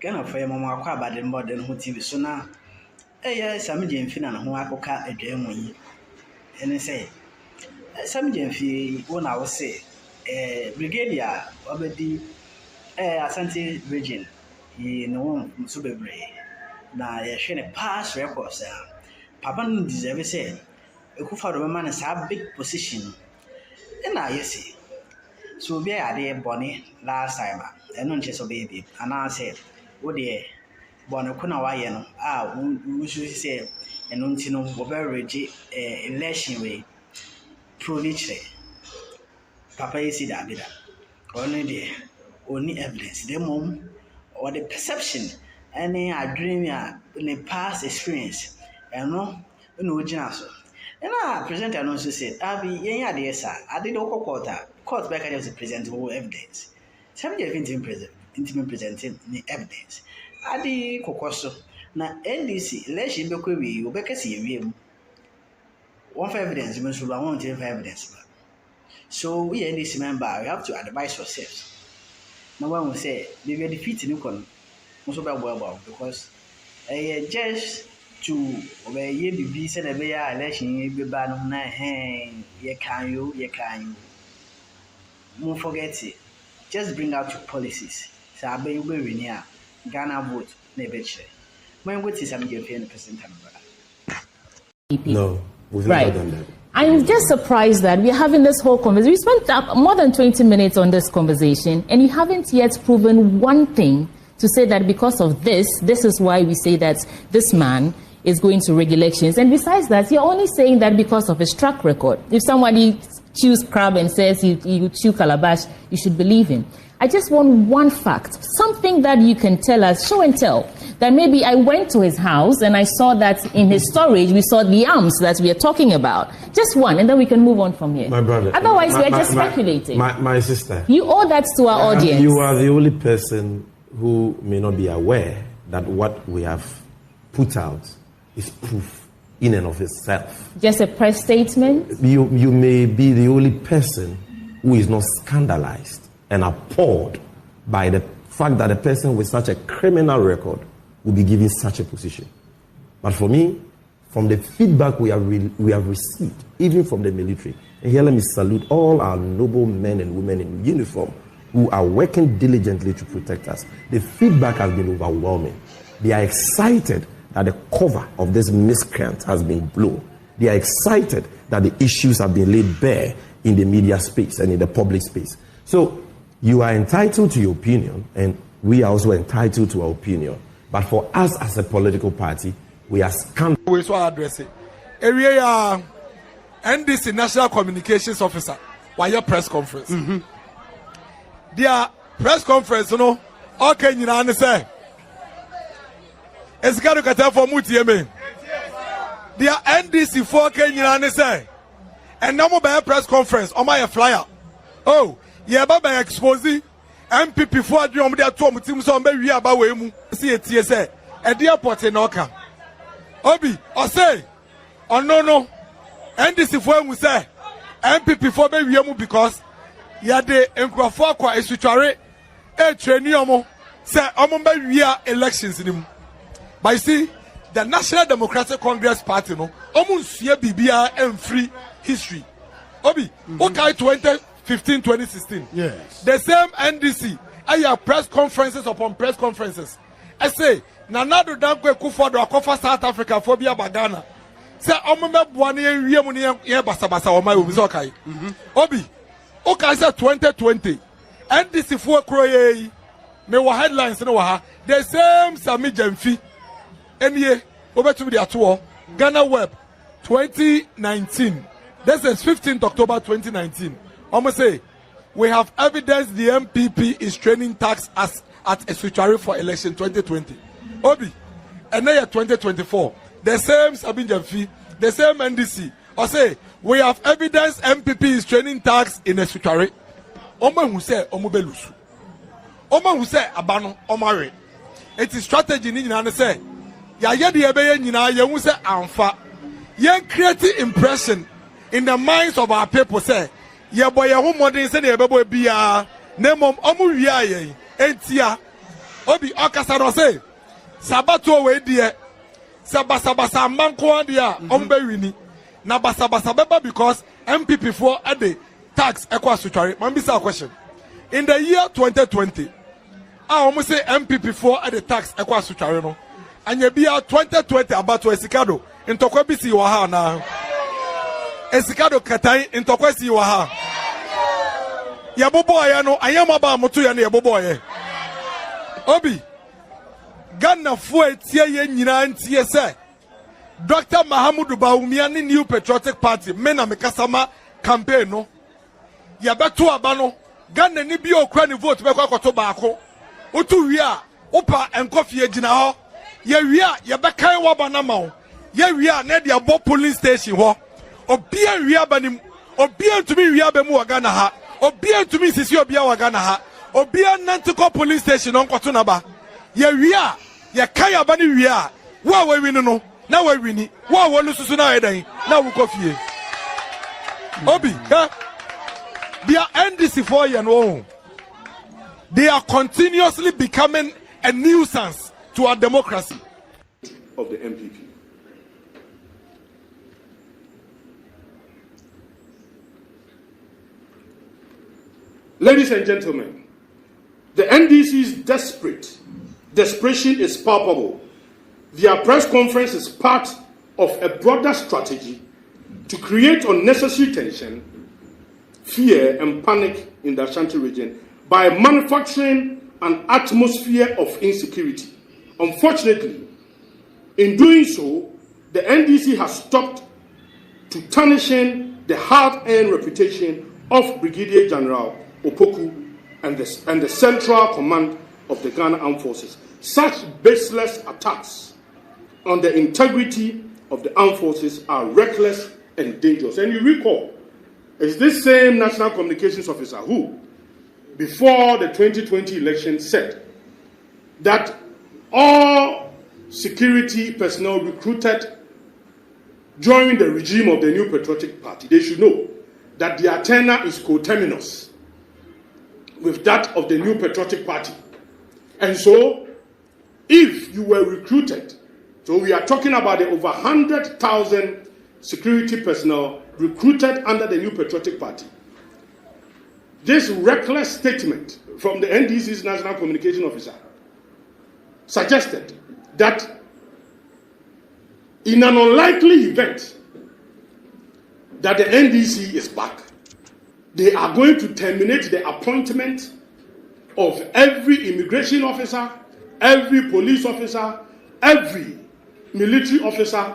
Kind of a mama about the modern who TV so now. Yes, I'm Jane Finn and who I could cut a dream when and I say, some Jane Fee, when I was say, Brigadier, already Asante region, you know, Subebre. Now, you're showing a past records. Papa deserve say, who for the man is a big position. And I see. So be a day bonny last time, and not just a baby, and I said, oh dear. Bono kuna wayeno we should say enontino oberege election way provincial papa is that bida only there only evidence the mom or the perception any a dream in the past experience no so and presenter no so said abi yen ade sir ade the court back as presentable evidence some dey intimate presenting the evidence Adi kokoso na NDC election be kwe wi obekesi ewiem one for evidence means we want to have evidence so we NDC member we have to advise ourselves now when we say we were defeating you kon so be well because just to we ye bibi say na be ya election be ba no na you can don't forget it just bring out your policies so abe you be renew Ghana vote nebeche. When what is Sammy European president? No, we've never done that. I'm just surprised that we're having this whole conversation. We spent more than 20 minutes on this conversation, and you haven't yet proven one thing to say that because of this is why we say that this man is going to rig elections. And besides that, you're only saying that because of his track record. If somebody chews crab and says you chew calabash, you should believe him. I just want one fact, something that you can tell us, show and tell, that maybe I went to his house and I saw that in his storage, we saw the arms that we are talking about. Just one, and then we can move on from here. My brother. Otherwise, we're just speculating. My sister. You owe that to our audience. You are the only person who may not be aware that what we have put out is proof in and of itself. Just a press statement? You may be the only person who is not scandalized and appalled by the fact that a person with such a criminal record will be given such a position. But for me, from the feedback we have received, even from the military, and here let me salute all our noble men and women in uniform who are working diligently to protect us. The feedback has been overwhelming. They are excited that the cover of this miscreant has been blown. They are excited that the issues have been laid bare in the media space and in the public space. So, you are entitled to your opinion, and we are also entitled to our opinion. But for us as a political party, we are scandalous. We saw address it. Area NDC National Communications Officer, why your press conference? Their press conference, you know, okay, you know, say, it's got to get for Mutieme. Their NDC 4K, you know, say, and no more press conference on my flyer. Oh. Yeah, Baba exposing MPP for the Omdia Tom Tim so maybe about we see it say at the airport in Oka. Obi, or say, oh no, NDC for we say MPP for baby because ya de enkrofo kwa esuchare train omo say omo baby elections in him. But you see, the National Democratic Congress Party no omo nsia bibia and free history. Obi, okay 2016. Yes. The same NDC. I have press conferences upon press conferences. I say, Nanado Dankwe Kufodo Akofa South Africa phobia Bagana. Say, Omembe Bwani Yemuni Basabasa or my Ubizokai. Obi, okay, say 2020. NDC for Kroye. Me wa headlines no ha. The same Sammy Jemfi. Nye over to the tour. Ghana Web 2019. This is 15th October 2019. Almost say, we have evidence the MPP is training tax as at a switchery for election 2020. Obi, and then 2024, the same Sabin Jamfi, the same NDC, or say, we have evidence MPP is training tax in a switchery. Oma who say, Omobelusu. Oma who say, Abano, Omare. It is strategy in Nina say, Yaya the Ebe Nina, you say, Anfa. Yen create impression in the minds of our people say, yeah, boy, your home modern say, Bebo Bia, Nemom Omu Yay, Entia, Obi Okasa no say Sabato we die Sabasa manko dia ombe wini na basa beba because MPP for at the tax ekwa sutware. Man bisa question. In the year 2020, I almost say MPP for at the tax ekwa sutware no. Anya bia 2020 about to Esikado intokwa bisi wa ha na. Esikado katai intokwa si wa ha. Ya bobo ya no ayama ba moto ya na ya bobo ye. Obi Ghana for etie ye nyina ntie se Dr. Mahama Bawumia ni New Patriotic Party mena mekasama campaign no ya beto aba no Ghana ni bi okra ni vote be kwakoto baako otu wi a opa enkofie gina ho ya wi a ya bekan waba na mawo ya wi a na dia bo police station ho obi a wi aba nim obi antumi wi aba mu wa Ghana ha obi antumi sisi obi a wa Ghana ha obi a nantiko police station onkoto na ba ya wi a ya kan aba ni wi a wa wi no na we wini wa wo lususu na edan na wo kofie Obi they are NDC for you no they are continuously becoming a nuisance to our democracy of the MPP. Ladies and gentlemen, the NDC's desperation is palpable. Their press conference is part of a broader strategy to create unnecessary tension, fear, and panic in the Ashanti region by manufacturing an atmosphere of insecurity. Unfortunately, in doing so, the NDC has stopped to tarnishing the hard-earned reputation of Brigadier General Opoku and the Central Command of the Ghana Armed Forces. Such baseless attacks on the integrity of the armed forces are reckless and dangerous. And you recall, it's this same National Communications Officer who, before the 2020 election, said that all security personnel recruited during the regime of the New Patriotic Party, they should know that their tenure is coterminous with that of the New Patriotic Party. And so, if you were recruited, so we are talking about the over 100,000 security personnel recruited under the New Patriotic Party. This reckless statement from the NDC's National Communication Officer suggested that in an unlikely event that the NDC is back, they are going to terminate the appointment of every immigration officer, every police officer, every military officer,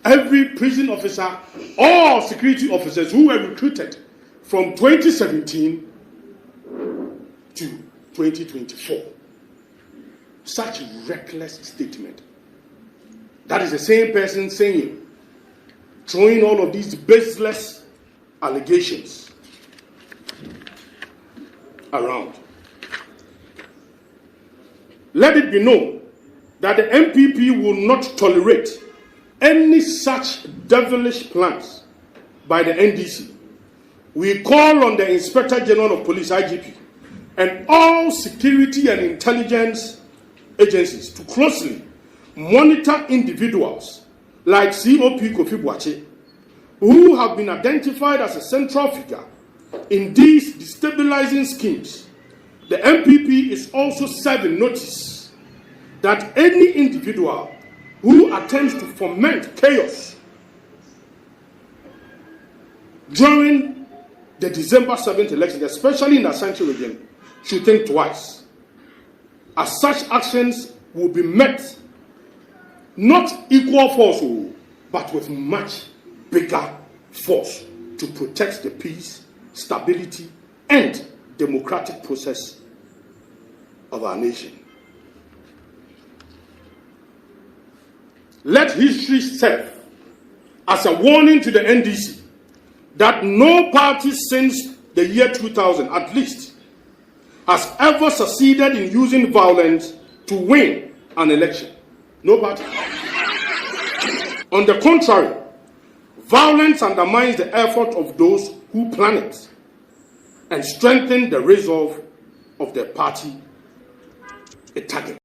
every prison officer, all security officers who were recruited from 2017 to 2024. Such a reckless statement. That is the same person saying, throwing all of these baseless allegations around. Let it be known that the MPP will not tolerate any such devilish plans by the NDC. We call on the Inspector General of Police, IGP, and all security and intelligence agencies to closely monitor individuals like COP Kofi Boakye, who have been identified as a central figure in these destabilizing schemes. The MPP is also serving notice that any individual who attempts to foment chaos during the December 7th election, especially in the Ashanti region, should think twice, as such actions will be met not equal force, but with much bigger force to protect the peace, stability, and democratic process of our nation. Let history serve as a warning to the NDC that no party since the year 2000, at least, has ever succeeded in using violence to win an election. No party. On the contrary, violence undermines the effort of those who plan it and strengthen the resolve of the party a target.